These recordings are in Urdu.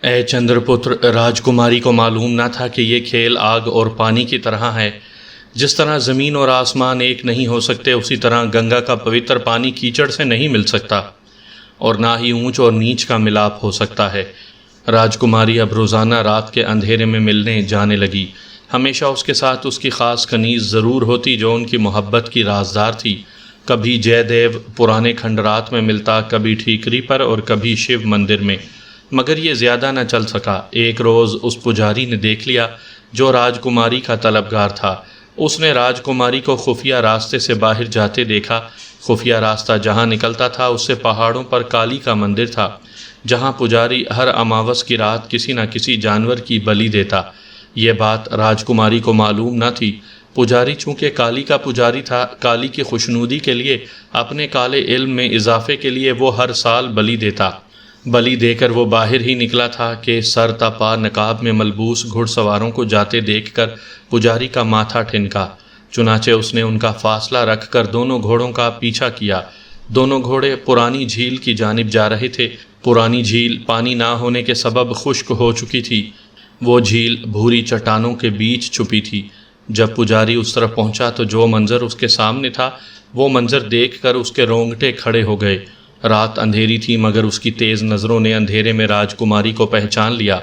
اے چندرپتر، راجکماری کو معلوم نہ تھا کہ یہ کھیل آگ اور پانی کی طرح ہے۔ جس طرح زمین اور آسمان ایک نہیں ہو سکتے، اسی طرح گنگا کا پوتر پانی کیچڑ سے نہیں مل سکتا، اور نہ ہی اونچ اور نیچ کا ملاپ ہو سکتا ہے۔ راجکماری اب روزانہ رات کے اندھیرے میں ملنے جانے لگی۔ ہمیشہ اس کے ساتھ اس کی خاص کنیز ضرور ہوتی جو ان کی محبت کی رازدار تھی۔ کبھی جے دیو پرانے کھنڈرات میں ملتا، کبھی ٹھیکری پر اور کبھی شیو مندر میں، مگر یہ زیادہ نہ چل سکا۔ ایک روز اس پجاری نے دیکھ لیا جو راجکماری کا طلبگار تھا۔ اس نے راجکماری کو خفیہ راستے سے باہر جاتے دیکھا۔ خفیہ راستہ جہاں نکلتا تھا اس سے پہاڑوں پر کالی کا مندر تھا، جہاں پجاری ہر اماوس کی رات کسی نہ کسی جانور کی بلی دیتا۔ یہ بات راجکماری کو معلوم نہ تھی۔ پجاری چونکہ کالی کا پجاری تھا، کالی کی خوشنودی کے لیے، اپنے کالے علم میں اضافے کے لیے وہ ہر سال بلی دیتا۔ بلی دے کر وہ باہر ہی نکلا تھا کہ سر تا پا نقاب میں ملبوس گھڑ سواروں کو جاتے دیکھ کر پجاری کا ماتھا ٹھنکا۔ چنانچہ اس نے ان کا فاصلہ رکھ کر دونوں گھوڑوں کا پیچھا کیا۔ دونوں گھوڑے پرانی جھیل کی جانب جا رہے تھے۔ پرانی جھیل پانی نہ ہونے کے سبب خشک ہو چکی تھی۔ وہ جھیل بھوری چٹانوں کے بیچ چھپی تھی۔ جب پجاری اس طرف پہنچا تو جو منظر اس کے سامنے تھا، وہ منظر دیکھ کر اس کے رونگٹے کھڑے ہو گئے۔ رات اندھیری تھی، مگر اس کی تیز نظروں نے اندھیرے میں راجکماری کو پہچان لیا۔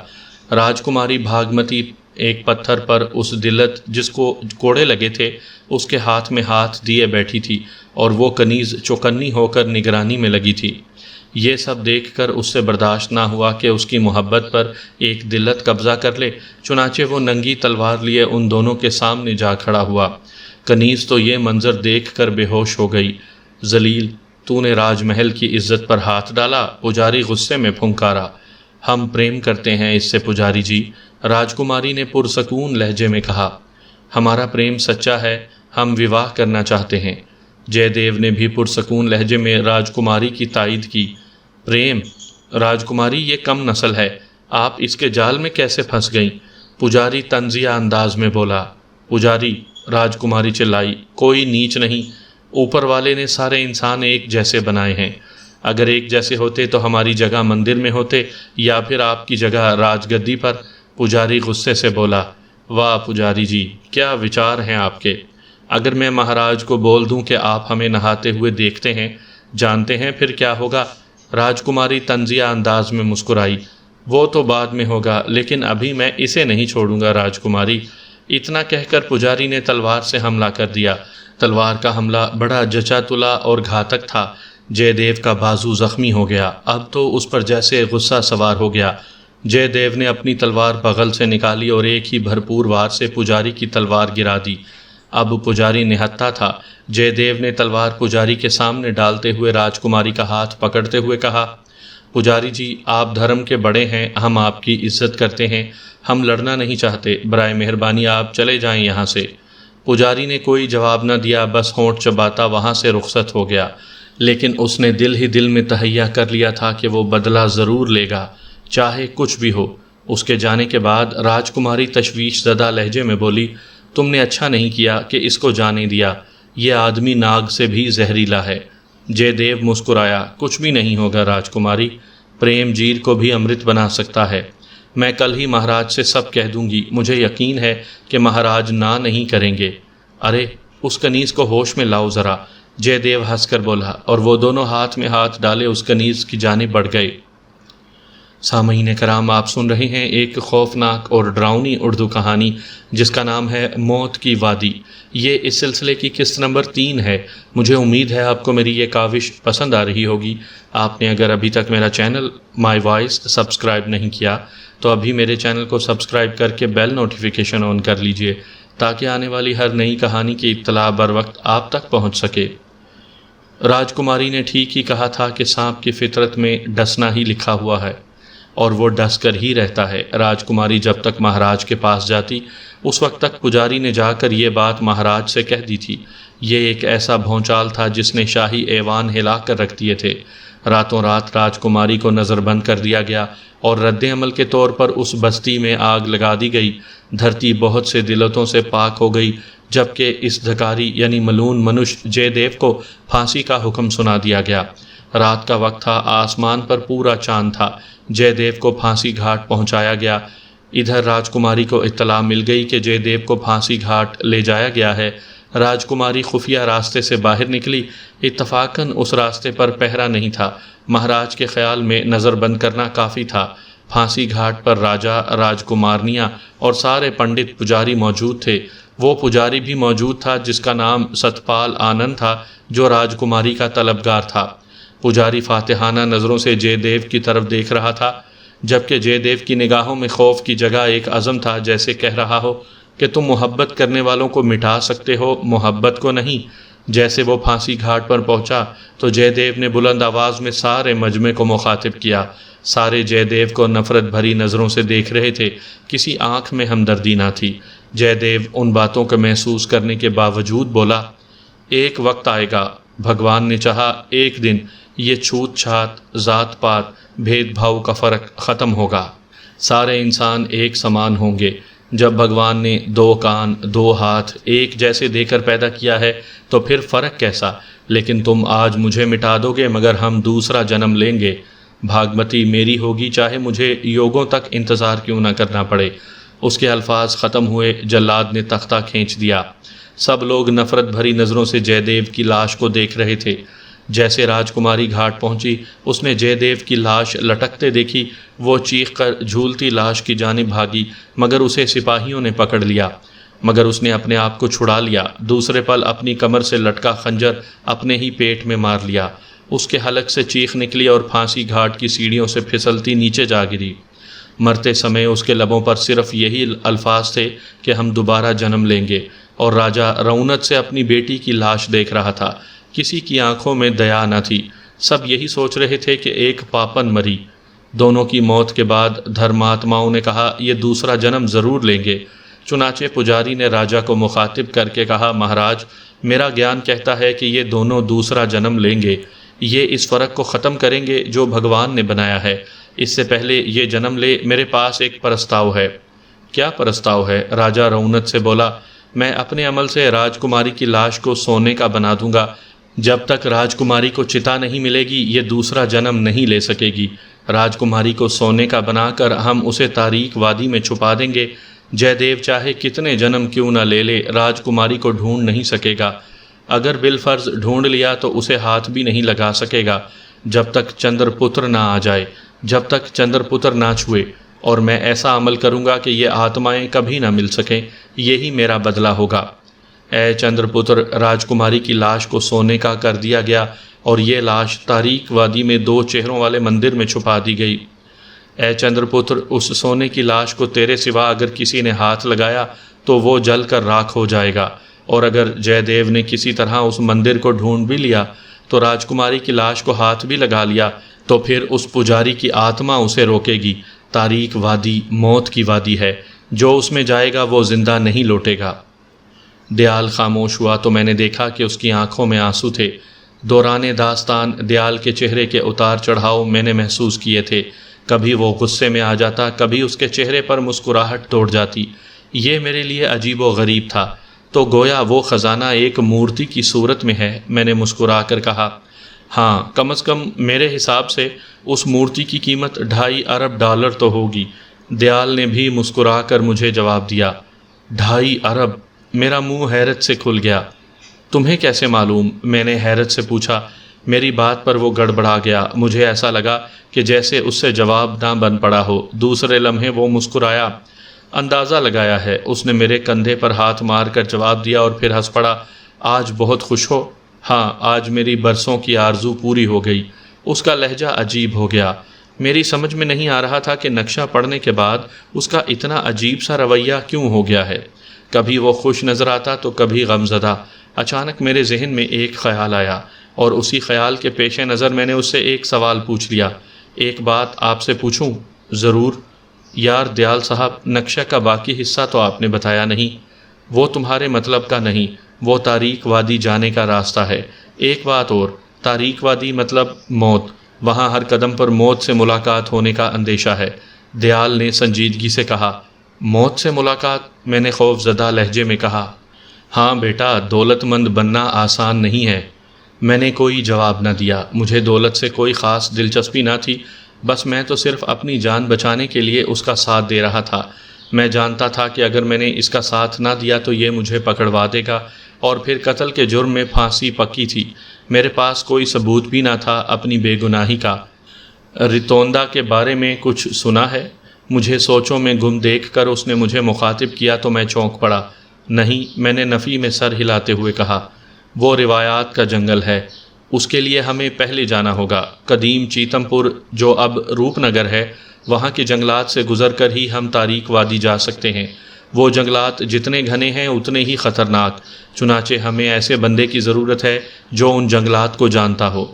راجکماری بھاگمتی ایک پتھر پر اس دلت جس کو کوڑے لگے تھے اس کے ہاتھ میں ہاتھ دیے بیٹھی تھی، اور وہ کنیز چوکنی ہو کر نگرانی میں لگی تھی۔ یہ سب دیکھ کر اس سے برداشت نہ ہوا کہ اس کی محبت پر ایک دلت قبضہ کر لے، چنانچہ وہ ننگی تلوار لیے ان دونوں کے سامنے جا کھڑا ہوا۔ کنیز تو یہ منظر دیکھ کر بے ہوش ہو گئی۔ ذلیل، تو نے راج محل کی عزت پر ہاتھ ڈالا، پجاری غصے میں پھنکارا۔ ہم پریم کرتے ہیں اس سے پجاری جی، راجکماری نے پرسکون لہجے میں کہا۔ ہمارا پریم سچا ہے، ہم وواہ کرنا چاہتے ہیں۔ جے دیو نے بھی پرسکون لہجے میں راجکماری کی تائید کی۔ پریم؟ راجکماری یہ کم نسل ہے، آپ اس کے جال میں کیسے پھنس گئیں؟ پجاری طنزیہ انداز میں بولا۔ پجاری، راجکماری چلائی، کوئی نیچ نہیں، اوپر والے نے سارے انسان ایک جیسے بنائے ہیں۔ اگر ایک جیسے ہوتے تو ہماری جگہ مندر میں ہوتے یا پھر آپ کی جگہ راج گدی پر۔ پجاری غصے سے بولا۔ واہ پجاری جی، کیا وچار ہیں آپ کے! اگر میں مہاراج کو بول دوں کہ آپ ہمیں نہاتے ہوئے دیکھتے ہیں، جانتے ہیں پھر کیا ہوگا؟ راجکماری طنزیہ انداز میں مسکرائی۔ وہ تو بعد میں ہوگا، لیکن ابھی میں اسے نہیں چھوڑوں گا راجکماری۔ اتنا کہہ کر پجاری نے تلوار سے حملہ کر دیا۔ تلوار کا حملہ بڑا جچا تلا اور گھاتک تھا۔ جے دیو کا بازو زخمی ہو گیا۔ اب تو اس پر جیسے غصہ سوار ہو گیا۔ جے دیو نے اپنی تلوار بغل سے نکالی اور ایک ہی بھرپور وار سے پجاری کی تلوار گرا دی۔ اب پجاری نہتا تھا۔ جے دیو نے تلوار پجاری کے سامنے ڈالتے ہوئے راجکماری کا ہاتھ پکڑتے ہوئے کہا، پجاری جی، آپ دھرم کے بڑے ہیں، ہم آپ کی عزت کرتے ہیں، ہم لڑنا نہیں چاہتے، برائے مہربانی آپ چلے جائیں یہاں سے۔ پجاری نے کوئی جواب نہ دیا، بس ہونٹ چباتا وہاں سے رخصت ہو گیا۔ لیکن اس نے دل ہی دل میں تہیہ کر لیا تھا کہ وہ بدلہ ضرور لے گا، چاہے کچھ بھی ہو۔ اس کے جانے کے بعد راجکماری تشویش زدہ لہجے میں بولی، تم نے اچھا نہیں کیا کہ اس کو جانے دیا، یہ آدمی ناگ سے بھی زہریلا ہے۔ جے دیو مسکرایا، کچھ بھی نہیں ہوگا راجکماری، پریم جیر کو بھی امرت بنا سکتا ہے۔ میں کل ہی مہاراج سے سب کہہ دوں گی، مجھے یقین ہے کہ مہاراج نہ نہیں کریں گے۔ ارے اس کنیز کو ہوش میں لاؤ ذرا، جے دیو ہنس کر بولا، اور وہ دونوں ہاتھ میں ہاتھ ڈالے اس کنیز کی جانب بڑھ گئے۔ سامعین کرام، آپ سن رہے ہیں ایک خوفناک اور ڈراؤنی اردو کہانی جس کا نام ہے موت کی وادی۔ یہ اس سلسلے کی قسط نمبر 3 ہے۔ مجھے امید ہے آپ کو میری یہ کاوش پسند آ رہی ہوگی۔ آپ نے اگر ابھی تک میرا چینل مائی وائس سبسکرائب نہیں کیا تو ابھی میرے چینل کو سبسکرائب کر کے بیل نوٹیفیکیشن آن کر لیجئے تاکہ آنے والی ہر نئی کہانی کی اطلاع بر وقت آپ تک پہنچ سکے۔ راجکماری نے ٹھیک ہی کہا تھا کہ سانپ کی فطرت میں ڈسنا ہی لکھا ہوا ہے، اور وہ ڈس کر ہی رہتا ہے۔ راجکماری جب تک مہاراج کے پاس جاتی اس وقت تک پجاری نے جا کر یہ بات مہاراج سے کہہ دی تھی۔ یہ ایک ایسا بھونچال تھا جس نے شاہی ایوان ہلا کر رکھ دیے تھے۔ راتوں رات راجکماری کو نظر بند کر دیا گیا اور رد عمل کے طور پر اس بستی میں آگ لگا دی گئی۔ دھرتی بہت سے دلتوں سے پاک ہو گئی، جبکہ اس دھکاری یعنی ملون منش جے دیو کو پھانسی کا حکم سنا دیا گیا۔ رات کا وقت تھا، آسمان پر پورا چاند تھا۔ جے دیو کو پھانسی گھاٹ پہنچایا گیا۔ ادھر راجکماری کو اطلاع مل گئی کہ جے دیو کو پھانسی گھاٹ لے جایا گیا ہے۔ راجکماری خفیہ راستے سے باہر نکلی۔ اتفاقاً اس راستے پر پہرا نہیں تھا۔ مہاراج کے خیال میں نظر بند کرنا کافی تھا۔ پھانسی گھاٹ پر راجا، راجکمارنیاں اور سارے پنڈت پجاری موجود تھے۔ وہ پجاری بھی موجود تھا جس کا نام ستپال آنند تھا، جو راجکماری کا طلبگار تھا۔ پجاری فاتحانہ نظروں سے جے دیو کی طرف دیکھ رہا تھا، جبکہ جے دیو کی نگاہوں میں خوف کی جگہ ایک عزم تھا، جیسے کہہ رہا ہو کہ تم محبت کرنے والوں کو مٹا سکتے ہو، محبت کو نہیں۔ جیسے وہ پھانسی گھاٹ پر پہنچا تو جے دیو نے بلند آواز میں سارے مجمع کو مخاطب کیا۔ سارے جے دیو کو نفرت بھری نظروں سے دیکھ رہے تھے، کسی آنکھ میں ہمدردی نہ تھی۔ جے دیو ان باتوں کو محسوس کرنے کے باوجود بولا، ایک وقت آئے گا، بھگوان نے چاہا ایک دن یہ چھوت چھات، ذات پات، بھید بھاؤ کا فرق ختم ہوگا۔ سارے انسان ایک سمان ہوں گے۔ جب بھگوان نے دو کان، دو ہاتھ ایک جیسے دے کر پیدا کیا ہے تو پھر فرق کیسا؟ لیکن تم آج مجھے مٹا دو گے مگر ہم دوسرا جنم لیں گے۔ بھاگمتی میری ہوگی، چاہے مجھے یوگوں تک انتظار کیوں نہ کرنا پڑے۔ اس کے الفاظ ختم ہوئے، جلاد نے تختہ کھینچ دیا۔ سب لوگ نفرت بھری نظروں سے جے دیو کی لاش کو دیکھ رہے تھے۔ جیسے راجکماری گھاٹ پہنچی، اس نے جے دیو کی لاش لٹکتے دیکھی۔ وہ چیخ کر جھولتی لاش کی جانب بھاگی، مگر اسے سپاہیوں نے پکڑ لیا، مگر اس نے اپنے آپ کو چھڑا لیا۔ دوسرے پل اپنی کمر سے لٹکا خنجر اپنے ہی پیٹ میں مار لیا۔ اس کے حلق سے چیخ نکلی اور پھانسی گھاٹ کی سیڑھیوں سے پھسلتی نیچے جا گری۔ مرتے سمے اس کے لبوں پر صرف یہی الفاظ تھے کہ ہم دوبارہ جنم لیں گے، اور راجا رونت سے اپنی بیٹی کی لاش دیکھ رہا تھا۔ کسی کی آنکھوں میں دیا نہ تھی، سب یہی سوچ رہے تھے کہ ایک پاپن مری۔ دونوں کی موت کے بعد دھرماتماؤں نے کہا یہ دوسرا جنم ضرور لیں گے۔ چنانچہ پجاری نے راجا کو مخاطب کر کے کہا، مہاراج، میرا گیان کہتا ہے کہ یہ دونوں دوسرا جنم لیں گے، یہ اس فرق کو ختم کریں گے جو بھگوان نے بنایا ہے۔ اس سے پہلے یہ جنم لے، میرے پاس ایک پرستاؤ ہے۔ کیا پرستاؤ ہے؟ راجا رونت سے بولا، میں اپنے عمل سے راجکماری کی لاش کو سونے کا بنا دوں گا۔ جب تک راجکماری کو چتا نہیں ملے گی یہ دوسرا جنم نہیں لے سکے گی۔ راجکماری کو سونے کا بنا کر ہم اسے تاریک وادی میں چھپا دیں گے۔ جے دیو چاہے کتنے جنم کیوں نہ لے لے، راجکماری کو ڈھونڈ نہیں سکے گا۔ اگر بالفرض ڈھونڈ لیا تو اسے ہاتھ بھی نہیں لگا سکے گا جب تک چندر پتر نہ آ جائے، جب تک چندر پتر نہ چھوئے، اور میں ایسا عمل کروں گا کہ یہ آتمائیں کبھی نہ مل سکیں، یہی میرا بدلہ ہوگا۔ اے چندر پتر، راجکماری کی لاش کو سونے کا کر دیا گیا اور یہ لاش تاریک وادی میں 2 چہروں والے مندر میں چھپا دی گئی۔ اے چندر پتر، اس سونے کی لاش کو تیرے سوا اگر کسی نے ہاتھ لگایا تو وہ جل کر راکھ ہو جائے گا، اور اگر جے دیو نے کسی طرح اس مندر کو ڈھونڈ بھی لیا تو راجکماری کی لاش کو ہاتھ بھی لگا لیا تو پھر اس پجاری کی آتما اسے روکے گی۔ تاریک وادی موت کی وادی ہے، جو اس میں جائے گا وہ زندہ نہیں لوٹے گا۔ دیال خاموش ہوا تو میں نے دیکھا کہ اس کی آنکھوں میں آنسو تھے۔ دوران داستان دیال کے چہرے کے اتار چڑھاؤ میں نے محسوس کیے تھے۔ کبھی وہ غصے میں آ جاتا، کبھی اس کے چہرے پر مسکراہٹ توڑ جاتی۔ یہ میرے لیے عجیب و غریب تھا۔ تو گویا وہ خزانہ ایک مورتی کی صورت میں ہے، میں نے مسکرا کر کہا۔ ہاں، کم از کم میرے حساب سے اس مورتی کی قیمت $2.5 ارب تو ہوگی۔ دیال نے بھی مسکرا کر مجھے جواب دیا۔ 2.5 ارب! میرا منہ حیرت سے کھل گیا۔ تمہیں کیسے معلوم؟ میں نے حیرت سے پوچھا۔ میری بات پر وہ گڑبڑا گیا۔ مجھے ایسا لگا کہ جیسے اس سے جواب نہ بن پڑا ہو۔ دوسرے لمحے وہ مسکرایا۔ اندازہ لگایا ہے، اس نے میرے کندھے پر ہاتھ مار کر جواب دیا اور پھر ہنس پڑا۔ آج بہت خوش ہو؟ ہاں، آج میری برسوں کی آرزو پوری ہو گئی۔ اس کا لہجہ عجیب ہو گیا۔ میری سمجھ میں نہیں آ رہا تھا کہ نقشہ پڑھنے کے بعد اس کا اتنا عجیب سا رویہ کیوں ہو گیا ہے۔ کبھی وہ خوش نظر آتا تو کبھی غم زدہ۔ اچانک میرے ذہن میں ایک خیال آیا اور اسی خیال کے پیش نظر میں نے اس سے ایک سوال پوچھ لیا۔ ایک بات آپ سے پوچھوں؟ ضرور۔ یار دیال صاحب، نقشہ کا باقی حصہ تو آپ نے بتایا نہیں۔ وہ تمہارے مطلب کا نہیں، وہ تاریک وادی جانے کا راستہ ہے۔ ایک بات اور، تاریک وادی مطلب موت، وہاں ہر قدم پر موت سے ملاقات ہونے کا اندیشہ ہے۔ دیال نے سنجیدگی سے کہا۔ موت سے ملاقات؟ میں نے خوف زدہ لہجے میں کہا۔ ہاں بیٹا، دولت مند بننا آسان نہیں ہے۔ میں نے کوئی جواب نہ دیا۔ مجھے دولت سے کوئی خاص دلچسپی نہ تھی، بس میں تو صرف اپنی جان بچانے کے لیے اس کا ساتھ دے رہا تھا۔ میں جانتا تھا کہ اگر میں نے اس کا ساتھ نہ دیا تو یہ مجھے پکڑوا دے گا اور پھر قتل کے جرم میں پھانسی پکی تھی۔ میرے پاس کوئی ثبوت بھی نہ تھا اپنی بے گناہی کا۔ ریتوندا کے بارے میں کچھ سنا ہے؟ مجھے سوچوں میں گم دیکھ کر اس نے مجھے مخاطب کیا تو میں چونک پڑا۔ نہیں، میں نے نفی میں سر ہلاتے ہوئے کہا۔ وہ روایات کا جنگل ہے، اس کے لیے ہمیں پہلے جانا ہوگا۔ قدیم چیتم پور جو اب روپ نگر ہے، وہاں کے جنگلات سے گزر کر ہی ہم تاریک وادی جا سکتے ہیں۔ وہ جنگلات جتنے گھنے ہیں اتنے ہی خطرناک، چنانچہ ہمیں ایسے بندے کی ضرورت ہے جو ان جنگلات کو جانتا ہو۔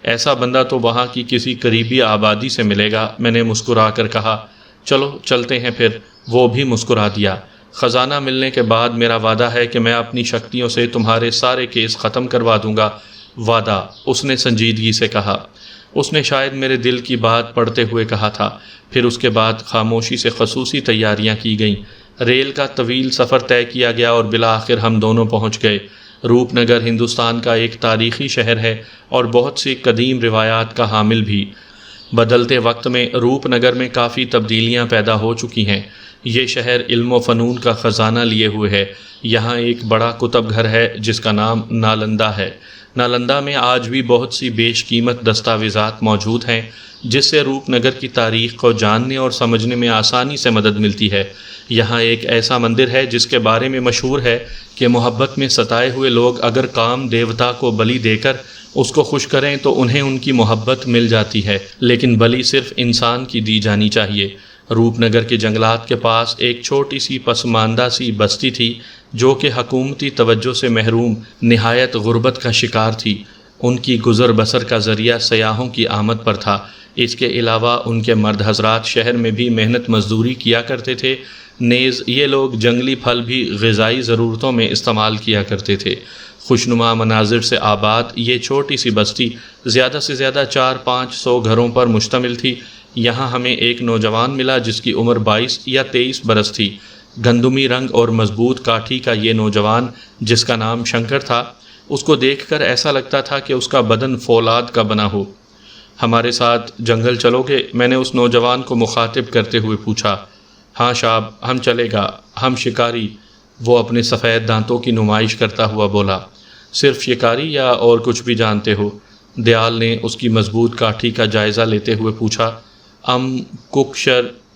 ایسا بندہ تو وہاں کی کسی قریبی آبادی سے ملے گا، میں نے مسکرا کر کہا۔ چلو چلتے ہیں پھر۔ وہ بھی مسکرا دیا۔ خزانہ ملنے کے بعد میرا وعدہ ہے کہ میں اپنی شکتیوں سے تمہارے سارے کیس ختم کروا دوں گا۔ وعدہ، اس نے سنجیدگی سے کہا۔ اس نے شاید میرے دل کی بات پڑھتے ہوئے کہا تھا۔ پھر اس کے بعد خاموشی سے خصوصی تیاریاں کی گئیں۔ ریل کا طویل سفر طے کیا گیا اور بالآخر ہم دونوں پہنچ گئے۔ روپ نگر ہندوستان کا ایک تاریخی شہر ہے اور بہت سی قدیم روایات کا حامل بھی۔ بدلتے وقت میں روپ نگر میں کافی تبدیلیاں پیدا ہو چکی ہیں۔ یہ شہر علم و فنون کا خزانہ لیے ہوئے ہے۔ یہاں ایک بڑا کتب گھر ہے جس کا نام نالندہ ہے۔ نالندہ میں آج بھی بہت سی بیش قیمت دستاویزات موجود ہیں جس سے روپ نگر کی تاریخ کو جاننے اور سمجھنے میں آسانی سے مدد ملتی ہے۔ یہاں ایک ایسا مندر ہے جس کے بارے میں مشہور ہے کہ محبت میں ستائے ہوئے لوگ اگر کام دیوتا کو بلی دے کر اس کو خوش کریں تو انہیں ان کی محبت مل جاتی ہے، لیکن بلی صرف انسان کی دی جانی چاہیے۔ روپ نگر کے جنگلات کے پاس ایک چھوٹی سی پسماندہ سی بستی تھی جو کہ حکومتی توجہ سے محروم نہایت غربت کا شکار تھی۔ ان کی گزر بسر کا ذریعہ سیاحوں کی آمد پر تھا۔ اس کے علاوہ ان کے مرد حضرات شہر میں بھی محنت مزدوری کیا کرتے تھے، نیز یہ لوگ جنگلی پھل بھی غذائی ضرورتوں میں استعمال کیا کرتے تھے۔ خوشنما مناظر سے آباد یہ چھوٹی سی بستی زیادہ سے زیادہ 400-500 گھروں پر مشتمل تھی۔ یہاں ہمیں ایک نوجوان ملا جس کی عمر 22 یا 23 برس تھی۔ گندمی رنگ اور مضبوط کاٹھی کا یہ نوجوان جس کا نام شنکر تھا، اس کو دیکھ کر ایسا لگتا تھا کہ اس کا بدن فولاد کا بنا ہو۔ ہمارے ساتھ جنگل چلو گے؟ میں نے اس نوجوان کو مخاطب کرتے ہوئے پوچھا۔ ہاں صاحب، ہم چلے گا، ہم شکاری، وہ اپنے سفید دانتوں کی نمائش کرتا ہوا بولا۔ صرف شکاری یا اور کچھ بھی جانتے ہو؟ دیال نے اس کی مضبوط کاٹھی کا جائزہ لیتے ہوئے پوچھا۔ کک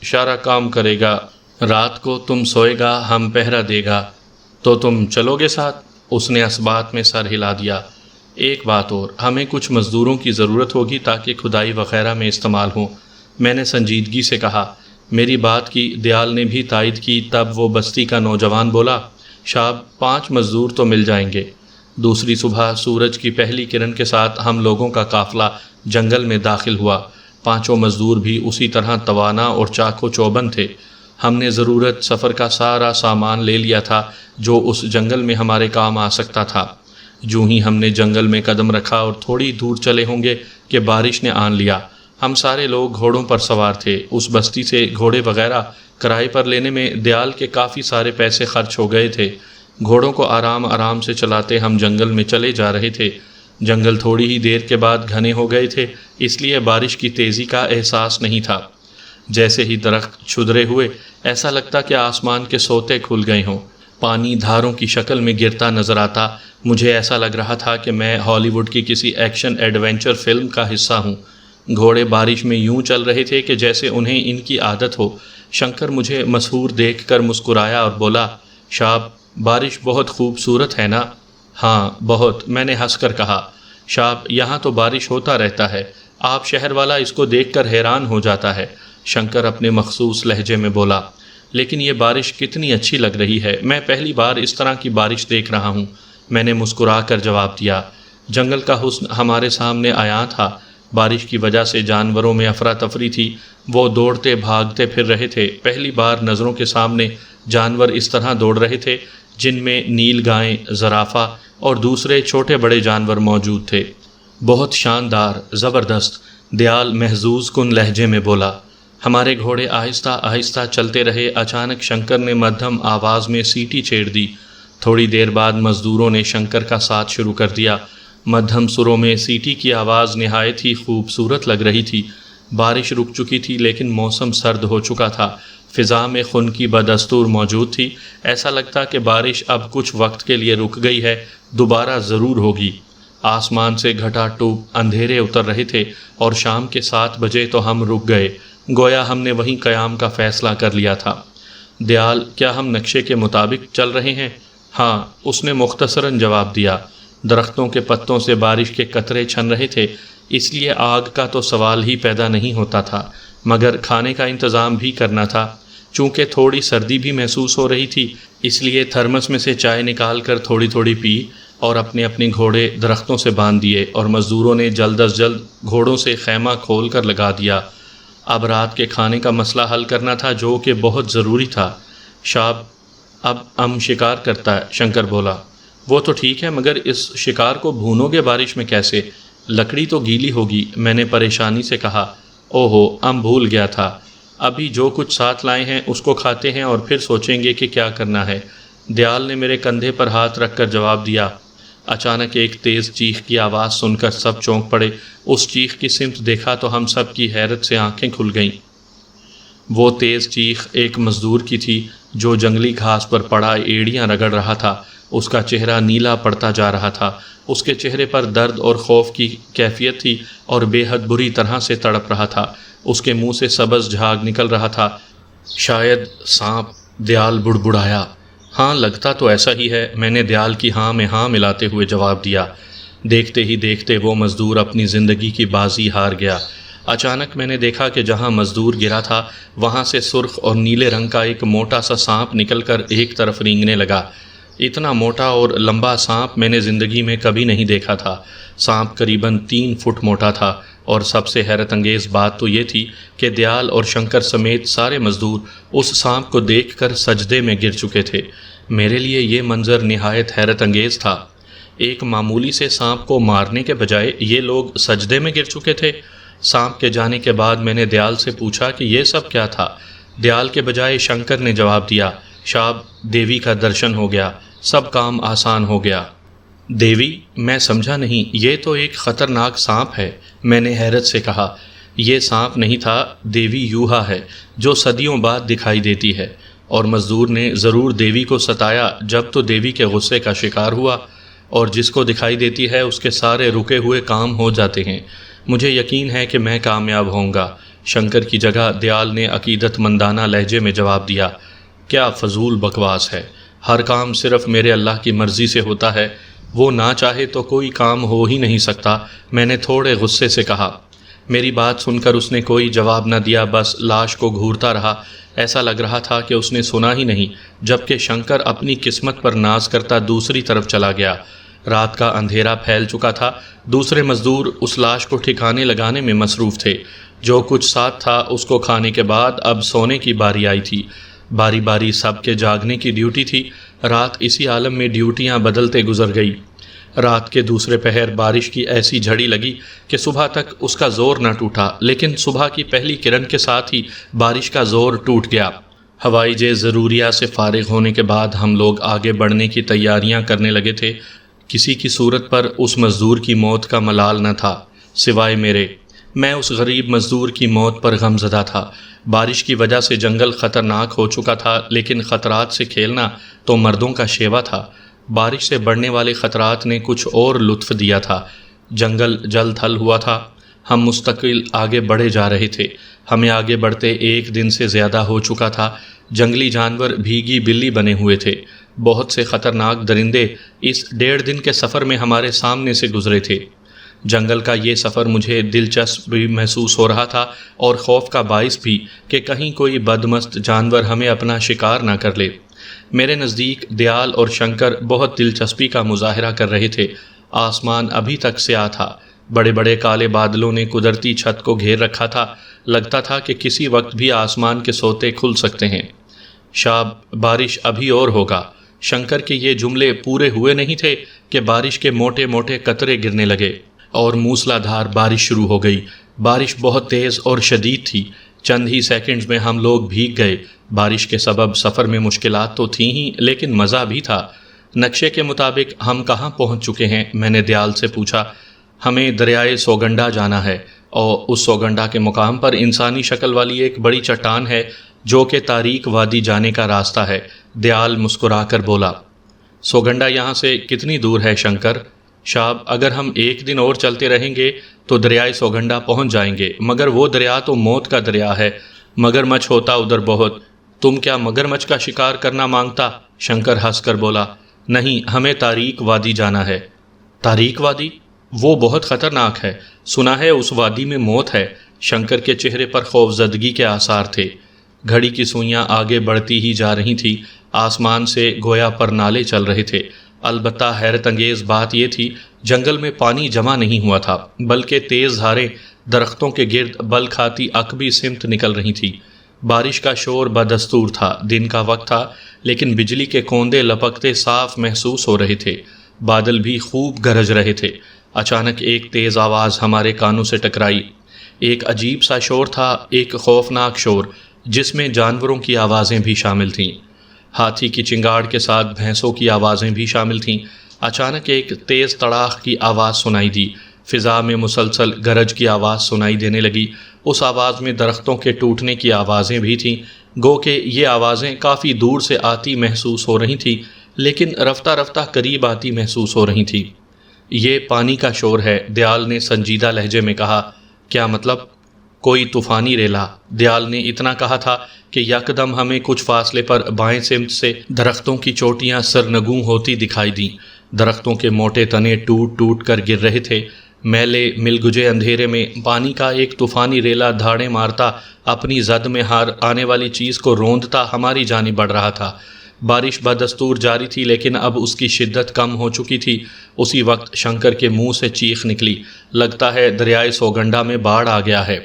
اشارہ کام کرے گا، رات کو تم سوئے گا، ہم پہرا دے گا، تو تم چلو گے ساتھ؟ اس نے اس بات میں سر ہلا دیا۔ ایک بات اور، ہمیں کچھ مزدوروں کی ضرورت ہوگی تاکہ کھدائی وغیرہ میں استعمال ہوں، میں نے سنجیدگی سے کہا۔ میری بات کی دیال نے بھی تائید کی۔ تب وہ بستی کا نوجوان بولا، شاب 5 مزدور تو مل جائیں گے۔ دوسری صبح سورج کی پہلی کرن کے ساتھ ہم لوگوں کا قافلہ جنگل میں داخل ہوا۔ 5 مزدور بھی اسی طرح توانا اور چاق و چوبند تھے۔ ہم نے ضرورت سفر کا سارا سامان لے لیا تھا جو اس جنگل میں ہمارے کام آ سکتا تھا۔ جو ہی ہم نے جنگل میں قدم رکھا اور تھوڑی دور چلے ہوں گے کہ بارش نے آن لیا۔ ہم سارے لوگ گھوڑوں پر سوار تھے۔ اس بستی سے گھوڑے وغیرہ کرائے پر لینے میں دیال کے کافی سارے پیسے خرچ ہو گئے تھے۔ گھوڑوں کو آرام آرام سے چلاتے ہم جنگل میں چلے جا رہے تھے۔ جنگل تھوڑی ہی دیر کے بعد گھنے ہو گئے تھے، اس لیے بارش کی تیزی کا احساس نہیں تھا۔ جیسے ہی درخت چھدرے ہوئے ایسا لگتا کہ آسمان کے سوتے کھل گئے ہوں۔ پانی دھاروں کی شکل میں گرتا نظر آتا۔ مجھے ایسا لگ رہا تھا کہ میں ہالی ووڈ کی کسی ایکشن ایڈونچر فلم کا حصہ ہوں۔ گھوڑے بارش میں یوں چل رہے تھے کہ جیسے انہیں ان کی عادت ہو۔ شنکر مجھے مسحور دیکھ کر مسکرایا اور بولا، شاب، بارش بہت خوبصورت ہے نا؟ ہاں بہت، میں نے ہنس کر کہا۔ شاب، یہاں تو بارش ہوتا رہتا ہے، آپ شہر والا اس کو دیکھ کر حیران ہو جاتا ہے، شنکر اپنے مخصوص لہجے میں بولا۔ لیکن یہ بارش کتنی اچھی لگ رہی ہے، میں پہلی بار اس طرح کی بارش دیکھ رہا ہوں، میں نے مسکرا کر جواب دیا۔ جنگل کا حسن ہمارے سامنے عیاں تھا۔ بارش کی وجہ سے جانوروں میں افراتفری تھی، وہ دوڑتے بھاگتے پھر رہے تھے۔ پہلی بار نظروں کے سامنے جانور اس طرح دوڑ رہے تھے جن میں نیل گائیں، زرافہ اور دوسرے چھوٹے بڑے جانور موجود تھے۔ بہت شاندار، زبردست، دیال محظوظ کن لہجے میں بولا۔ ہمارے گھوڑے آہستہ آہستہ چلتے رہے۔ اچانک شنکر نے مدھم آواز میں سیٹی چھیڑ دی۔ تھوڑی دیر بعد مزدوروں نے شنکر کا ساتھ شروع کر دیا۔ مدھم سروں میں سیٹی کی آواز نہایت ہی خوبصورت لگ رہی تھی۔ بارش رک چکی تھی لیکن موسم سرد ہو چکا تھا۔ فضا میں خنکی بدستور موجود تھی۔ ایسا لگتا کہ بارش اب کچھ وقت کے لیے رک گئی ہے، دوبارہ ضرور ہوگی۔ آسمان سے گھٹا ٹوپ اندھیرے اتر رہے تھے اور شام کے 7 بجے تو ہم رک گئے، گویا ہم نے وہیں قیام کا فیصلہ کر لیا تھا۔ دیال، کیا ہم نقشے کے مطابق چل رہے ہیں؟ ہاں، اس نے مختصراً جواب دیا۔ درختوں کے پتوں سے بارش کے قطرے چھن رہے تھے، اس لیے آگ کا تو سوال ہی پیدا نہیں ہوتا تھا، مگر کھانے کا انتظام بھی کرنا تھا۔ چونکہ تھوڑی سردی بھی محسوس ہو رہی تھی، اس لیے تھرمس میں سے چائے نکال کر تھوڑی تھوڑی پی اور اپنے اپنے گھوڑے درختوں سے باندھ دیے، اور مزدوروں نے جلد از جلد گھوڑوں سے خیمہ کھول کر لگا دیا۔ اب رات کے کھانے کا مسئلہ حل کرنا تھا، جو کہ بہت ضروری تھا۔ شاب، اب ہم شکار کرتا ہے، شنکر بولا۔ وہ تو ٹھیک ہے، مگر اس شکار کو بھونو گے بارش میں کیسے؟ لکڑی تو گیلی ہوگی، میں نے پریشانی سے کہا۔ اوہو، بھول گیا تھا، ابھی جو کچھ ساتھ لائے ہیں اس کو کھاتے ہیں اور پھر سوچیں گے کہ کیا کرنا ہے۔ دیال نے میرے کندھے پر ہاتھ رکھ کر جواب دیا۔ اچانک ایک تیز چیخ کی آواز سن کر سب چونک پڑے۔ اس چیخ کی سمت دیکھا تو ہم سب کی حیرت سے آنکھیں کھل گئیں۔ وہ تیز چیخ ایک مزدور کی تھی جو جنگلی گھاس پر پڑا ایڑیاں رگڑ رہا تھا۔ اس کا چہرہ نیلا پڑتا جا رہا تھا، اس کے چہرے پر درد اور خوف کی کیفیت تھی اور بے حد بری طرح سے تڑپ رہا تھا۔ اس کے منہ سے سبز جھاگ نکل رہا تھا۔ شاید سانپ، دیال بڑبڑایا۔ ہاں، لگتا تو ایسا ہی ہے، میں نے دیال کی ہاں میں ہاں ملاتے ہوئے جواب دیا۔ دیکھتے ہی دیکھتے وہ مزدور اپنی زندگی کی بازی ہار گیا۔ اچانک میں نے دیکھا کہ جہاں مزدور گرا تھا وہاں سے سرخ اور نیلے رنگ کا ایک موٹا سا سانپ نکل کر ایک طرف رینگنے لگا۔ اتنا موٹا اور لمبا سانپ میں نے زندگی میں کبھی نہیں دیکھا تھا۔ سانپ قریباً 3 فٹ موٹا تھا، اور سب سے حیرت انگیز بات تو یہ تھی کہ دیال اور شنکر سمیت سارے مزدور اس سانپ کو دیکھ کر سجدے میں گر چکے تھے۔ میرے لیے یہ منظر نہایت حیرت انگیز تھا۔ ایک معمولی سے سانپ کو مارنے کے بجائے یہ لوگ سجدے میں گر چکے تھے۔ سانپ کے جانے کے بعد میں نے دیال سے پوچھا کہ یہ سب کیا تھا۔ دیال کے بجائے شنکر نے جواب دیا، شاب، دیوی کا درشن ہو گیا، سب کام آسان ہو گیا۔ دیوی؟ میں سمجھا نہیں، یہ تو ایک خطرناک سانپ ہے، میں نے حیرت سے کہا۔ یہ سانپ نہیں تھا، دیوی یوہا ہے جو صدیوں بعد دکھائی دیتی ہے، اور مزدور نے ضرور دیوی کو ستایا جب تو دیوی کے غصے کا شکار ہوا، اور جس کو دکھائی دیتی ہے اس کے سارے رکے ہوئے کام ہو جاتے ہیں۔ مجھے یقین ہے کہ میں کامیاب ہوں گا۔ شنکر کی جگہ دیال نے عقیدت مندانہ لہجے میں جواب دیا۔ کیا فضول بکواس ہے، ہر کام صرف میرے اللہ کی مرضی سے ہوتا ہے، وہ نہ چاہے تو کوئی کام ہو ہی نہیں سکتا، میں نے تھوڑے غصے سے کہا۔ میری بات سن کر اس نے کوئی جواب نہ دیا، بس لاش کو گھورتا رہا۔ ایسا لگ رہا تھا کہ اس نے سنا ہی نہیں، جبکہ شنکر اپنی قسمت پر ناز کرتا دوسری طرف چلا گیا۔ رات کا اندھیرا پھیل چکا تھا، دوسرے مزدور اس لاش کو ٹھکانے لگانے میں مصروف تھے۔ جو کچھ ساتھ تھا اس کو کھانے کے بعد اب سونے کی باری آئی تھی۔ باری باری سب کے جاگنے کی ڈیوٹی تھی۔ رات اسی عالم میں ڈیوٹیاں بدلتے گزر گئی۔ رات کے دوسرے پہر بارش کی ایسی جھڑی لگی کہ صبح تک اس کا زور نہ ٹوٹا، لیکن صبح کی پہلی کرن کے ساتھ ہی بارش کا زور ٹوٹ گیا۔ ہوائی جے ضروریہ سے فارغ ہونے کے بعد ہم لوگ آگے بڑھنے کی تیاریاں کرنے لگے تھے۔ کسی کی صورت پر اس مزدور کی موت کا ملال نہ تھا سوائے میرے۔ میں اس غریب مزدور کی موت پر غمزدہ تھا۔ بارش کی وجہ سے جنگل خطرناک ہو چکا تھا، لیکن خطرات سے کھیلنا تو مردوں کا شیوا تھا۔ بارش سے بڑھنے والے خطرات نے کچھ اور لطف دیا تھا۔ جنگل جل تھل ہوا تھا، ہم مستقل آگے بڑھے جا رہے تھے۔ ہمیں آگے بڑھتے 1 دن سے زیادہ ہو چکا تھا۔ جنگلی جانور بھیگی بلی بنے ہوئے تھے۔ بہت سے خطرناک درندے اس 1.5 دن کے سفر میں ہمارے سامنے سے گزرے تھے۔ جنگل کا یہ سفر مجھے دلچسپ بھی محسوس ہو رہا تھا اور خوف کا باعث بھی کہ کہیں کوئی بدمست جانور ہمیں اپنا شکار نہ کر لے۔ میرے نزدیک دیال اور شنکر بہت دلچسپی کا مظاہرہ کر رہے تھے۔ آسمان ابھی تک سیاہ تھا، بڑے بڑے کالے بادلوں نے قدرتی چھت کو گھیر رکھا تھا، لگتا تھا کہ کسی وقت بھی آسمان کے سوتے کھل سکتے ہیں۔ شاب، بارش ابھی اور ہوگا۔ شنکر کے یہ جملے پورے ہوئے نہیں تھے کہ بارش کے موٹے موٹے قطرے گرنے لگے اور موسلا دھار بارش شروع ہو گئی۔ بارش بہت تیز اور شدید تھی، چند ہی سیکنڈز میں ہم لوگ بھیگ گئے۔ بارش کے سبب سفر میں مشکلات تو تھیں ہی، لیکن مزہ بھی تھا۔ نقشے کے مطابق ہم کہاں پہنچ چکے ہیں؟ میں نے دیال سے پوچھا۔ ہمیں دریائے سوگنڈا جانا ہے، اور اس سوگنڈا کے مقام پر انسانی شکل والی ایک بڑی چٹان ہے جو کہ تاریک وادی جانے کا راستہ ہے۔ دیال مسکرا کر بولا۔ سوگنڈا یہاں سے کتنی دور ہے شنکر؟ شاب، اگر ہم ایک دن اور چلتے رہیں گے تو دریائے سوگنڈا پہنچ جائیں گے، مگر وہ دریا تو موت کا دریا ہے، مگرمچھ ہوتا ادھر بہت۔ تم کیا مگرمچھ کا شکار کرنا مانگتا؟ شنکر ہنس کر بولا۔ نہیں، ہمیں تاریک وادی جانا ہے۔ تاریک وادی؟ وہ بہت خطرناک ہے، سنا ہے اس وادی میں موت ہے۔ شنکر کے چہرے پر خوفزدگی کے آثار تھے۔ گھڑی کی سوئیاں آگے بڑھتی ہی جا رہی تھیں، آسمان سے گویا پرنالے چل رہے تھے۔ البتہ حیرت انگیز بات یہ تھی، جنگل میں پانی جمع نہیں ہوا تھا، بلکہ تیز دھاریں درختوں کے گرد بل کھاتی عقبی سمت نکل رہی تھی۔ بارش کا شور بدستور تھا، دن کا وقت تھا، لیکن بجلی کے کوندے لپکتے صاف محسوس ہو رہے تھے، بادل بھی خوب گرج رہے تھے۔ اچانک ایک تیز آواز ہمارے کانوں سے ٹکرائی۔ ایک عجیب سا شور تھا، ایک خوفناک شور جس میں جانوروں کی آوازیں بھی شامل تھیں۔ ہاتھی کی چنگاڑ کے ساتھ بھینسوں کی آوازیں بھی شامل تھیں۔ اچانک ایک تیز تڑاخ کی آواز سنائی دی، فضا میں مسلسل گرج کی آواز سنائی دینے لگی۔ اس آواز میں درختوں کے ٹوٹنے کی آوازیں بھی تھیں، گو کہ یہ آوازیں کافی دور سے آتی محسوس ہو رہی تھیں، لیکن رفتہ رفتہ قریب آتی محسوس ہو رہی تھیں۔ یہ پانی کا شور ہے، دیال نے سنجیدہ لہجے میں کہا۔ کیا مطلب؟ کوئی طوفانی ریلا۔ دیال نے اتنا کہا تھا کہ یکدم ہمیں کچھ فاصلے پر بائیں سمت سے درختوں کی چوٹیاں سرنگوں ہوتی دکھائی دیں۔ درختوں کے موٹے تنے ٹوٹ ٹوٹ کر گر رہے تھے۔ میلے ملگجے اندھیرے میں پانی کا ایک طوفانی ریلا دھاڑیں مارتا، اپنی زد میں ہار آنے والی چیز کو روندتا ہماری جانب بڑھ رہا تھا۔ بارش بدستور جاری تھی، لیکن اب اس کی شدت کم ہو چکی تھی۔ اسی وقت شنکر کے منہ سے چیخ نکلی، لگتا ہے دریائے سوگنڈا میں باڑھ آ گیا ہے۔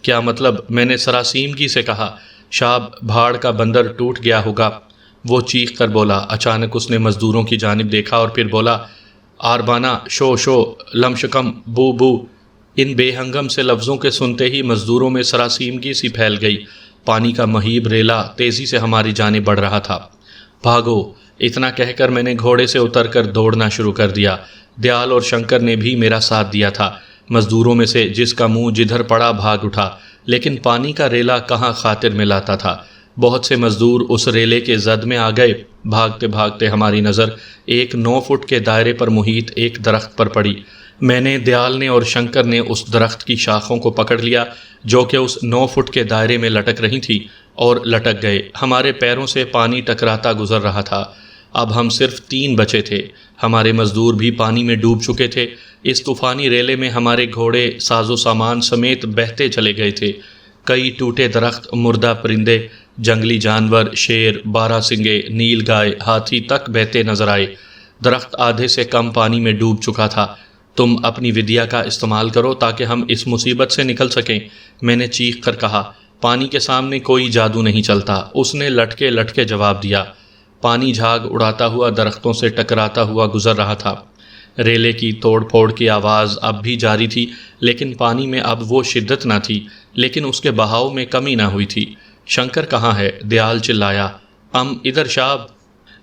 کیا مطلب؟ میں نے سراسیمگی سے کہا۔ شاب، بھاڑ کا بندر ٹوٹ گیا ہوگا، وہ چیخ کر بولا۔ اچانک اس نے مزدوروں کی جانب دیکھا اور پھر بولا، آربانہ، شو شو، لمشکم، بو بو۔ ان بے ہنگم سے لفظوں کے سنتے ہی مزدوروں میں سراسیمگی سی پھیل گئی۔ پانی کا مہیب ریلا تیزی سے ہماری جانب بڑھ رہا تھا۔ بھاگو! اتنا کہہ کر میں نے گھوڑے سے اتر کر دوڑنا شروع کر دیا۔ دیال اور شنکر نے بھی میرا ساتھ دیا تھا۔ مزدوروں میں سے جس کا منہ جدھر پڑا بھاگ اٹھا، لیکن پانی کا ریلا کہاں خاطر میں لاتا تھا۔ بہت سے مزدور اس ریلے کے زد میں آ گئے۔ بھاگتے بھاگتے ہماری نظر ایک 9 فٹ کے دائرے پر محیط ایک درخت پر پڑی۔ میں نے، دیال نے اور شنکر نے اس درخت کی شاخوں کو پکڑ لیا جو کہ اس 9 فٹ کے دائرے میں لٹک رہی تھی، اور لٹک گئے۔ ہمارے پیروں سے پانی ٹکراتا گزر رہا تھا۔ اب ہم صرف 3 بچے تھے، ہمارے مزدور بھی پانی میں ڈوب چکے تھے۔ اس طوفانی ریلے میں ہمارے گھوڑے ساز و سامان سمیت بہتے چلے گئے تھے۔ کئی ٹوٹے درخت، مردہ پرندے، جنگلی جانور، شیر، بارہ سنگے، نیل گائے، ہاتھی تک بہتے نظر آئے۔ درخت آدھے سے کم پانی میں ڈوب چکا تھا۔ تم اپنی ودیا کا استعمال کرو تاکہ ہم اس مصیبت سے نکل سکیں، میں نے چیخ کر کہا۔ پانی کے سامنے کوئی جادو نہیں چلتا، اس نے لٹکے لٹکے جواب دیا۔ پانی جھاگ اڑاتا ہوا درختوں سے ٹکراتا ہوا گزر رہا تھا۔ ریلے کی توڑ پھوڑ کی آواز اب بھی جاری تھی، لیکن پانی میں اب وہ شدت نہ تھی، لیکن اس کے بہاؤ میں کمی نہ ہوئی تھی۔ شنکر کہاں ہے؟ دیال چلایا۔ ادھر شاب۔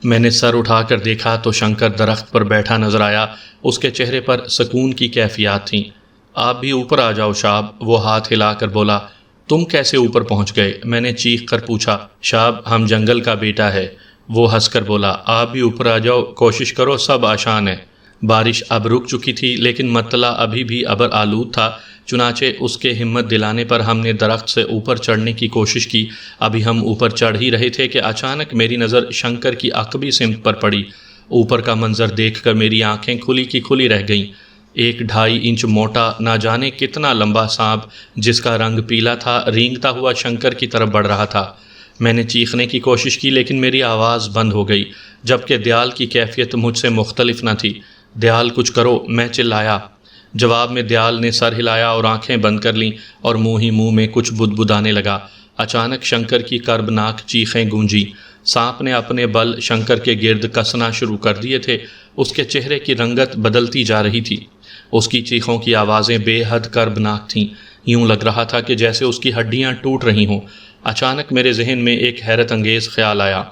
میں نے سر اٹھا کر دیکھا تو شنکر درخت پر بیٹھا نظر آیا، اس کے چہرے پر سکون کی کیفیات تھیں۔ آپ بھی اوپر آ جاؤ شاب، وہ ہاتھ ہلا کر بولا۔ تم کیسے اوپر پہنچ گئے؟ میں نے چیخ کر پوچھا۔ شاب، ہم جنگل کا بیٹا ہے، وہ ہنس کر بولا۔ آپ بھی اوپر آ جاؤ، کوشش کرو، سب آسان ہے۔ بارش اب رک چکی تھی، لیکن مطلع ابھی بھی ابر آلود تھا، چنانچہ اس کے ہمت دلانے پر ہم نے درخت سے اوپر چڑھنے کی کوشش کی۔ ابھی ہم اوپر چڑھ ہی رہے تھے کہ اچانک میری نظر شنکر کی عقبی سمت پر پڑی۔ اوپر کا منظر دیکھ کر میری آنکھیں کھلی کی کھلی رہ گئیں۔ ایک 2.5 انچ موٹا، نہ جانے کتنا لمبا سانپ، جس کا رنگ پیلا تھا، رینگتا ہوا شنکر کی طرف بڑھ رہا تھا۔ میں نے چیخنے کی کوشش کی، لیکن میری آواز بند ہو گئی، جبکہ دیال کی کیفیت مجھ سے مختلف نہ تھی۔ دیال، کچھ کرو، میں چلایا۔ جواب میں دیال نے سر ہلایا اور آنکھیں بند کر لیں، اور منہ میں کچھ بدبدانے لگا۔ اچانک شنکر کی کربناک چیخیں گونجی۔ سانپ نے اپنے بل شنکر کے گرد کسنا شروع کر دیے تھے۔ اس کے چہرے کی رنگت بدلتی جا رہی تھی۔ اس کی چیخوں کی آوازیں بے حد کربناک تھیں، یوں لگ رہا تھا کہ جیسے اس کی ہڈیاں ٹوٹ رہی ہوں۔ اچانک میرے ذہن میں ایک حیرت انگیز خیال آیا۔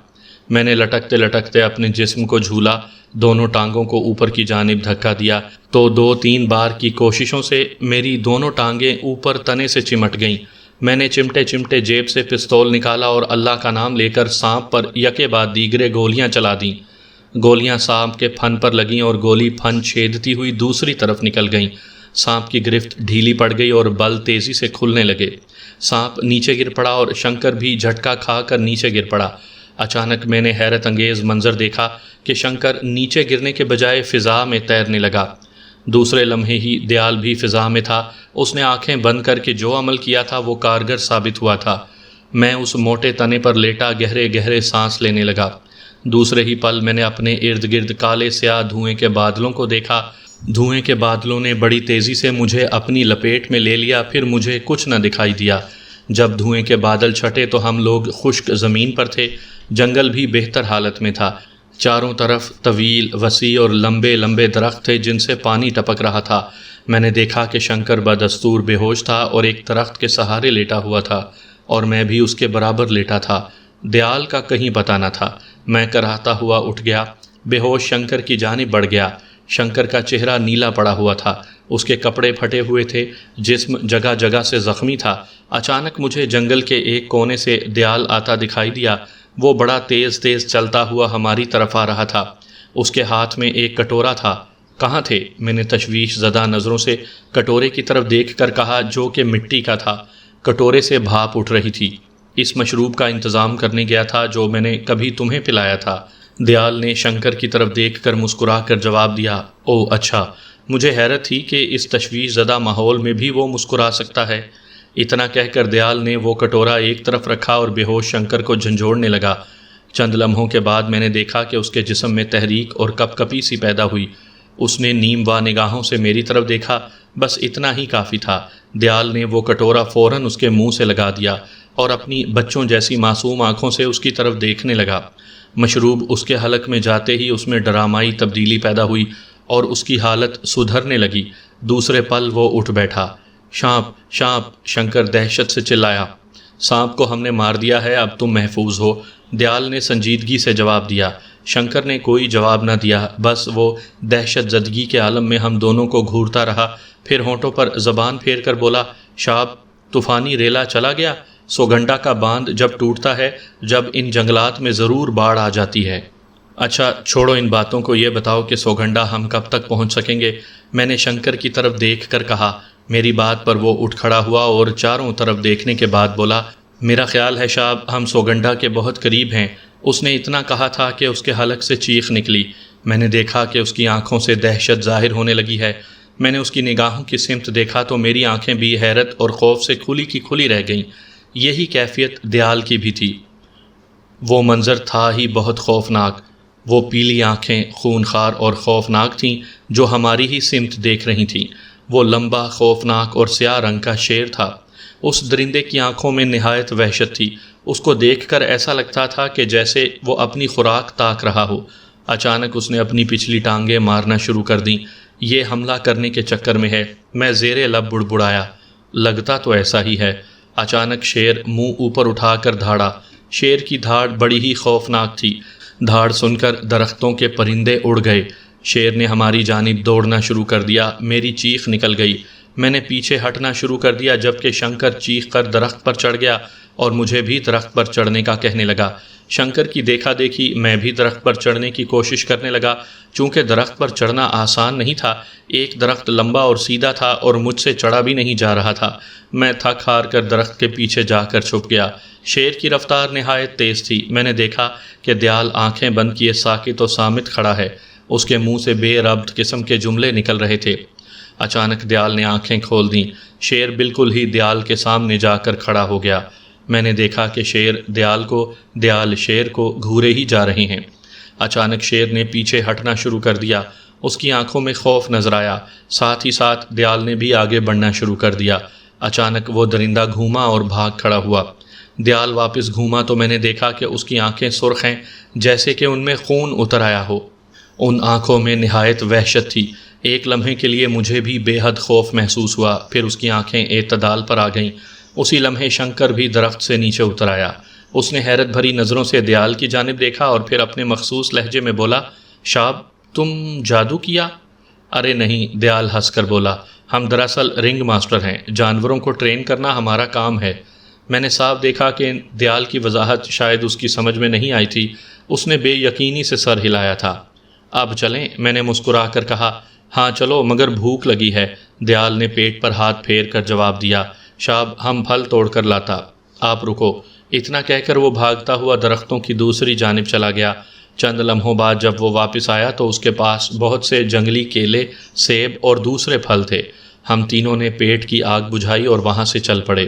میں نے لٹکتے لٹکتے اپنے جسم کو جھولا، دونوں ٹانگوں کو اوپر کی جانب دھکا دیا تو 2-3 بار کی کوششوں سے میری دونوں ٹانگیں اوپر تنے سے چمٹ گئیں۔ میں نے چمٹے چمٹے جیب سے پستول نکالا اور اللہ کا نام لے کر سانپ پر یکے بعد دیگرے گولیاں چلا دیں۔ گولیاں سانپ کے پھن پر لگیں اور گولی پھن چھیدتی ہوئی دوسری طرف نکل گئیں۔ سانپ کی گرفت ڈھیلی پڑ گئی اور بل تیزی سے کھلنے لگے۔ سانپ نیچے گر پڑا اور شنکر بھی جھٹکا کھا کر نیچے گر پڑا۔ اچانک میں نے حیرت انگیز منظر دیکھا کہ شنکر نیچے گرنے کے بجائے فضا میں تیرنے لگا۔ دوسرے لمحے ہی دیال بھی فضا میں تھا۔ اس نے آنکھیں بند کر کے جو عمل کیا تھا وہ کارگر ثابت ہوا تھا۔ میں اس موٹے تنے پر لیٹا گہرے گہرے سانس لینے لگا۔ دوسرے ہی پل میں نے اپنے ارد گرد کالے سیاہ دھوئیں کے بادلوں کو دیکھا۔ دھوئیں کے بادلوں نے بڑی تیزی سے مجھے اپنی لپیٹ میں لے لیا، پھر مجھے کچھ نہ دکھائی دیا۔ جب دھوئیں کے بادل چھٹے تو ہم لوگ خشک زمین پر تھے۔ جنگل بھی بہتر حالت میں تھا۔ چاروں طرف طویل، وسیع اور لمبے لمبے درخت تھے جن سے پانی ٹپک رہا تھا۔ میں نے دیکھا کہ شنکر بدستور بے ہوش تھا اور ایک درخت کے سہارے لیٹا ہوا تھا اور میں بھی اس کے برابر لیٹا تھا۔ دیال کا کہیں پتہ نہ تھا۔ میں کراہتا ہوا اٹھ گیا، بے ہوش شنکر کی جانب بڑھ گیا۔ شنکر کا چہرہ نیلا پڑا ہوا تھا، اس کے کپڑے پھٹے ہوئے تھے، جسم جگہ جگہ سے زخمی تھا۔ اچانک مجھے جنگل کے ایک کونے سے دیال آتا دکھائی دیا۔ وہ بڑا تیز تیز چلتا ہوا ہماری طرف آ رہا تھا۔ اس کے ہاتھ میں ایک کٹورا تھا۔ کہاں تھے؟ میں نے تشویش زدہ نظروں سے کٹورے کی طرف دیکھ کر کہا، جو کہ مٹی کا تھا۔ کٹورے سے بھاپ اٹھ رہی تھی۔ اس مشروب کا انتظام کرنے گیا تھا جو میں نے کبھی تمہیں پلایا تھا۔ دیال نے شنکر کی طرف دیکھ کر مسکرا کر جواب دیا، او اچھا۔ مجھے حیرت تھی کہ اس تشویش زدہ ماحول میں بھی وہ مسکرا سکتا ہے۔ اتنا کہہ کر دیال نے وہ کٹورا ایک طرف رکھا اور بے ہوش شنکر کو جھنجھوڑنے لگا۔ چند لمحوں کے بعد میں نے دیکھا کہ اس کے جسم میں تحریک اور کپ کپی سی پیدا ہوئی۔ اس نے نیم وا نگاہوں سے میری طرف دیکھا، بس اتنا ہی کافی تھا۔ دیال نے وہ کٹورا فوراً اس کے منہ سے لگا دیا اور اپنی بچوں جیسی معصوم آنکھوں سے اس کی طرف دیکھنے لگا۔ مشروب اس کے حلق میں جاتے ہی اس میں ڈرامائی تبدیلی پیدا ہوئی اور اس کی حالت سدھرنے لگی۔ دوسرے پل وہ اٹھ بیٹھا۔ شانپ شانپ، شنکر دہشت سے چلایا۔ سانپ کو ہم نے مار دیا ہے، اب تم محفوظ ہو، دیال نے سنجیدگی سے جواب دیا۔ شنکر نے کوئی جواب نہ دیا، بس وہ دہشت زدگی کے عالم میں ہم دونوں کو گھورتا رہا، پھر ہونٹوں پر زبان پھیر کر بولا، شاب، طوفانی ریلا چلا گیا؟ سوگنڈا کا باندھ جب ٹوٹتا ہے، جب ان جنگلات میں ضرور باڑھ آ جاتی ہے۔ اچھا چھوڑو ان باتوں کو، یہ بتاؤ کہ سوگنڈا ہم کب تک پہنچ سکیں گے؟ میں نے شنکر کی طرف دیکھ کر کہا۔ میری بات پر وہ اٹھ کھڑا ہوا اور چاروں طرف دیکھنے کے بعد بولا، میرا خیال ہے شاب، ہم سوگنڈا کے بہت قریب ہیں۔ اس نے اتنا کہا تھا کہ اس کے حلق سے چیخ نکلی۔ میں نے دیکھا کہ اس کی آنکھوں سے دہشت ظاہر ہونے لگی ہے۔ میں نے اس کی نگاہوں کی سمت دیکھا تو میری آنکھیں بھی حیرت اور خوف سے کھلی کی کھلی رہ گئیں۔ یہی کیفیت دیال کی بھی تھی۔ وہ منظر تھا ہی بہت خوفناک۔ وہ پیلی آنکھیں خونخوار اور خوفناک تھیں جو ہماری ہی سمت دیکھ رہی تھیں۔ وہ لمبا، خوفناک اور سیاہ رنگ کا شیر تھا۔ اس درندے کی آنکھوں میں نہایت وحشت تھی۔ اس کو دیکھ کر ایسا لگتا تھا کہ جیسے وہ اپنی خوراک تاک رہا ہو۔ اچانک اس نے اپنی پچھلی ٹانگیں مارنا شروع کر دیں۔ یہ حملہ کرنے کے چکر میں ہے، میں زیر لب بڑبڑایا۔ لگتا تو ایسا ہی ہے۔ اچانک شیر منہ اوپر اٹھا کر دھاڑا۔ شیر کی دھاڑ بڑی ہی خوفناک تھی۔ دھاڑ سن کر درختوں کے پرندے اڑ گئے۔ شیر نے ہماری جانب دوڑنا شروع کر دیا۔ میری چیخ نکل گئی۔ میں نے پیچھے ہٹنا شروع کر دیا جبکہ شنکر چیخ کر درخت پر چڑھ گیا اور مجھے بھی درخت پر چڑھنے کا کہنے لگا۔ شنکر کی دیکھا دیکھی میں بھی درخت پر چڑھنے کی کوشش کرنے لگا۔ چونکہ درخت پر چڑھنا آسان نہیں تھا، ایک درخت لمبا اور سیدھا تھا اور مجھ سے چڑھا بھی نہیں جا رہا تھا۔ میں تھک ہار کر درخت کے پیچھے جا کر چھپ گیا۔ شیر کی رفتار نہایت تیز تھی۔ میں نے دیکھا کہ دیال آنکھیں بند کیے ساکت و صامت کھڑا ہے۔ اس کے منہ سے بے ربط قسم کے جملے نکل رہے تھے۔ اچانک دیال نے آنکھیں کھول دیں۔ شیر بالکل ہی دیال کے سامنے جا کر کھڑا ہو گیا۔ میں نے دیکھا کہ شیر دیال کو، دیال شیر کو گھورے ہی جا رہے ہیں۔ اچانک شیر نے پیچھے ہٹنا شروع کر دیا۔ اس کی آنکھوں میں خوف نظر آیا، ساتھ ہی ساتھ دیال نے بھی آگے بڑھنا شروع کر دیا۔ اچانک وہ درندہ گھوما اور بھاگ کھڑا ہوا۔ دیال واپس گھوما تو میں نے دیکھا کہ اس کی آنکھیں سرخ ہیں، جیسے کہ ان میں خون اتر آیا ہو۔ ان آنکھوں میں نہایت وحشت تھی۔ ایک لمحے کے لیے مجھے بھی بے حد خوف محسوس ہوا، پھر اس کی آنکھیں اعتدال پر آ گئیں۔ اسی لمحے شنکر بھی درخت سے نیچے اتر آیا۔ اس نے حیرت بھری نظروں سے دیال کی جانب دیکھا اور پھر اپنے مخصوص لہجے میں بولا، شاب تم جادو کیا؟ ارے نہیں، دیال ہنس کر بولا، ہم دراصل رنگ ماسٹر ہیں، جانوروں کو ٹرین کرنا ہمارا کام ہے۔ میں نے صاف دیکھا کہ دیال کی وضاحت شاید اس کی سمجھ میں نہیں آئی تھی، اس نے بے یقینی سے سر ہلایا تھا۔ اب چلیں، میں نے مسکرا کر کہا۔ ہاں چلو، مگر بھوک لگی ہے، دیال نے پیٹ پر ہاتھ پھیر کر جواب دیا۔ شاب ہم پھل توڑ کر لاتا، آپ رکو۔ اتنا کہہ کر وہ بھاگتا ہوا درختوں کی دوسری جانب چلا گیا۔ چند لمحوں بعد جب وہ واپس آیا تو اس کے پاس بہت سے جنگلی کیلے، سیب اور دوسرے پھل تھے۔ ہم تینوں نے پیٹ کی آگ بجھائی اور وہاں سے چل پڑے۔